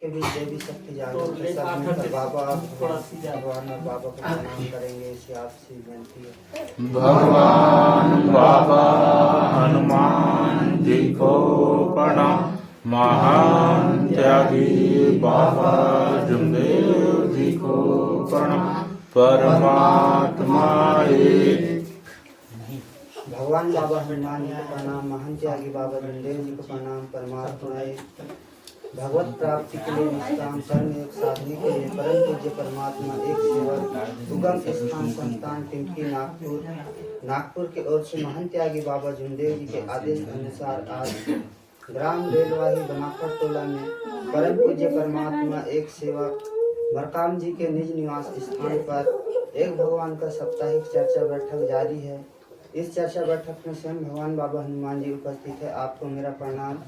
के बीच देवी शक्ति जागृत है। सब मिलकर बाबा भगवान और बाबा को प्रणाम करेंगे, इसे आपसे विनती है। भगवान बाबा हनुमान जी को प्रणाम। महान त्यागी बाबा जमदेव जी को प्रणाम। परमात्मा एक। भगवान बाबा हनुमान जी को प्रणाम। महान त्यागी बाबा जमदेव जी को प्रणाम। परमात्मा एक। भगवत प्राप्ति के लिए निष्काम कर्म योग साधने के लिए परम पूज्य परमात्मा एक सेवक उगम स्थान संस्थान टिमकी नागपुर के ओर से महान त्यागी बाबा जमदेव जी के आदेश अनुसार आज ग्राम रेलवाही बनाकर टोला में परम पूज्य परमात्मा एक सेवक मरकाम जी के निज निवास स्थान पर एक भगवान का साप्ताहिक चर्चा बैठक जारी है। इस चर्चा बैठक में स्वयं भगवान बाबा हनुमान जी उपस्थित है, आपको मेरा प्रणाम।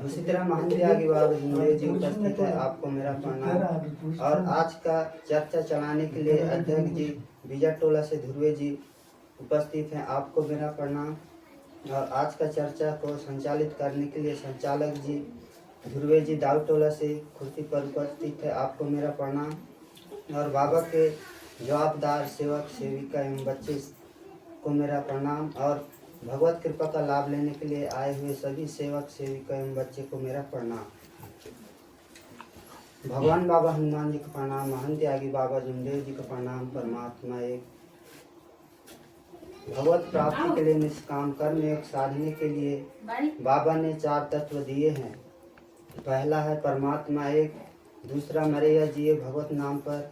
उसी तरह महान त्यागी बाबा जमदेव जी उपस्थित है, आपको मेरा प्रणाम। और आज का चर्चा चलाने के लिए अध्यक्ष जी बीजा टोला से ध्रुवे जी उपस्थित हैं, आपको मेरा प्रणाम। और आज का चर्चा को संचालित करने के लिए संचालक जी ध्रुवे जी दाऊ टोला से कुर्सी पर उपस्थित है, आपको मेरा प्रणाम। और बाबा के जवाबदार सेवक सेविका एवं बच्चे को मेरा प्रणाम। और भगवत कृपा का लाभ लेने के लिए आए हुए सभी सेवक सेविका एवं बच्चे को मेरा प्रणाम। भगवान बाबा हनुमान जी को प्रणाम। महान त्यागी बाबा जमदेव जी को प्रणाम। परमात्मा एक। भगवत प्राप्ति के लिए निष्काम कर्म योग साधने के लिए बाबा ने 4 तत्व दिए हैं। पहला है परमात्मा एक, दूसरा मरेया जिये भगवत नाम पर,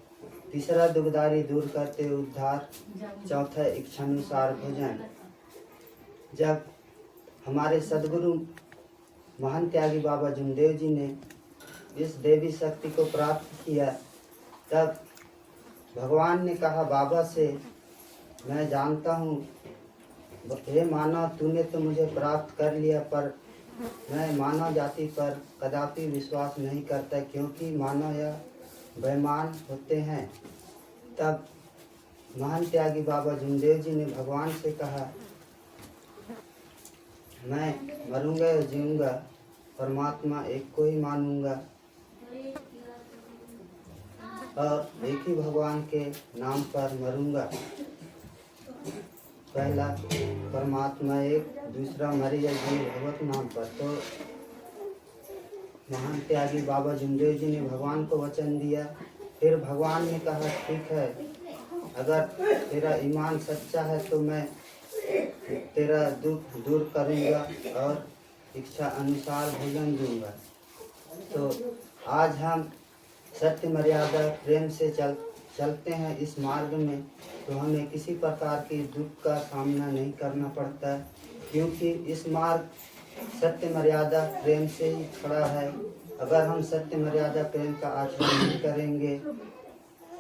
तीसरा दुखदारी दूर करते उद्धार, चौथा इच्छानुसार भोजन। जब हमारे सदगुरु महान त्यागी बाबा जमदेव जी ने इस देवी शक्ति को प्राप्त किया, तब भगवान ने कहा बाबा से, मैं जानता हूँ हे मानव, तूने तो मुझे प्राप्त कर लिया, पर मैं मानव जाति पर कदापि विश्वास नहीं करता, क्योंकि मानव या बेईमान होते हैं। तब महान त्यागी बाबा जमदेव जी ने भगवान से कहा, मैं मरूंगा या जीऊंगा, परमात्मा एक को ही मानूंगा और एक ही भगवान के नाम पर मरूंगा। पहला परमात्मा एक, दूसरा मरेया जिये भगवत नाम पर। तो महान त्यागी बाबा जमदेव जी ने भगवान को वचन दिया। फिर भगवान ने कहा, ठीक है, अगर तेरा ईमान सच्चा है तो मैं तेरा दुख दूर करूंगा और इच्छा अनुसार भोजन दूंगा। तो आज हम सत्य मर्यादा प्रेम से चलते हैं इस मार्ग में, तो हमें किसी प्रकार की दुख का सामना नहीं करना पड़ता, क्योंकि इस मार्ग सत्य मर्यादा प्रेम से ही खड़ा है। अगर हम सत्य मर्यादा प्रेम का आचरण नहीं करेंगे,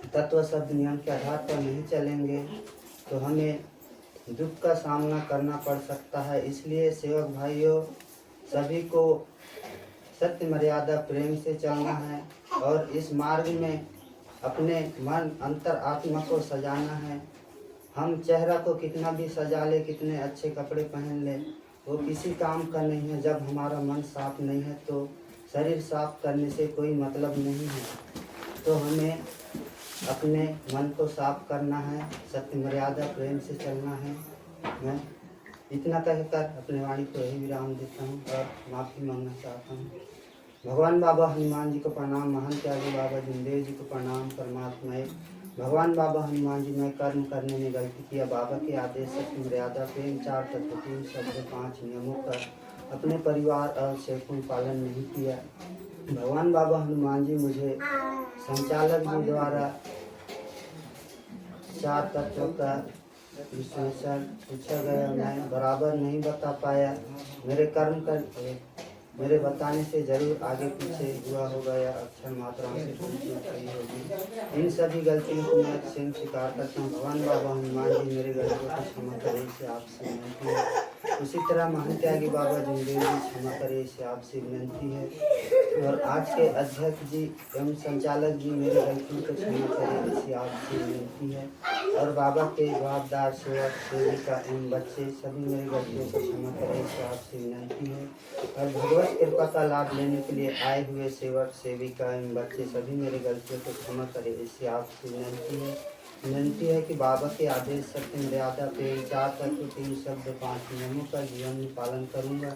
तत्व शब्द नियम के आधार पर नहीं चलेंगे, तो हमें दुख का सामना करना पड़ सकता है। इसलिए सेवक भाइयों, सभी को सत्य मर्यादा प्रेम से चलना है और इस मार्ग में अपने मन अंतर आत्मा को सजाना है। हम चेहरा को कितना भी सजा ले, कितने अच्छे कपड़े पहन ले, वो किसी काम का नहीं है। जब हमारा मन साफ नहीं है तो शरीर साफ करने से कोई मतलब नहीं है। तो हमें अपने मन को साफ करना है, सत्य मर्यादा प्रेम से चलना है। मैं इतना कहकर अपने वाणी को यही विराम देता हूँ और माफ़ी मांगना चाहता हूँ। भगवान बाबा हनुमान जी को प्रणाम। महान त्यागी बाबा जमदेव जी को प्रणाम। परमात्मा एक। भगवान बाबा हनुमान जी, मैं कर्म करने में गलती किया। बाबा के आदेश सत्य मर्यादा प्रेम 4 तत्व 3 शब्द 5 नियमों का अपने परिवार और सेवकों पालन नहीं किया। भगवान बाबा हनुमान जी, मुझे संचालक जी द्वारा 4 तत्वों का विश्लेषण पूछा गया, मैं बराबर नहीं बता पाया। मेरे कर्म का मेरे बताने से जरूर आगे पीछे हुआ होगा या अक्षर मात्राओं से गई होगी। इन सभी गलतियों को मैं स्वयं स्वीकार करता हूँ। भगवान बाबा हनुमान जी, मेरे गलतियों को क्षमा करें, इसे आपसे विनती है। उसी तरह महान त्यागी बाबा जमदेव जी, क्षमा करें, इसे आपसे विनती है। और आज के अध्यक्ष जी एवं संचालक जी, मेरे गलतियों को क्षमा करें, इसे आपसे विनती है। और बाबा के जवाबदार सेवक सेविका एवं बच्चे, सभी मेरी गलतियों को क्षमा करें, इसे आपसे विनती है। और भगवत इस कृपा का लाभ लेने के लिए आए हुए सेवक सेविका एवं बच्चे सभी मेरी गलतियों को क्षमा करें, इससे आपसे विनती है कि बाबा के आदेश सत्य मर्यादा प्रेम 4 तत्व 3 शब्द 5 नियमों का जीवन में पालन करूंगा।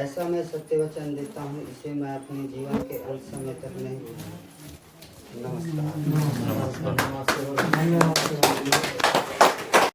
ऐसा मैं सत्य वचन देता हूँ, इसे मैं अपने जीवन के अंत समय तक नहीं भूलूंगा। नमस्कार। नमस्कार।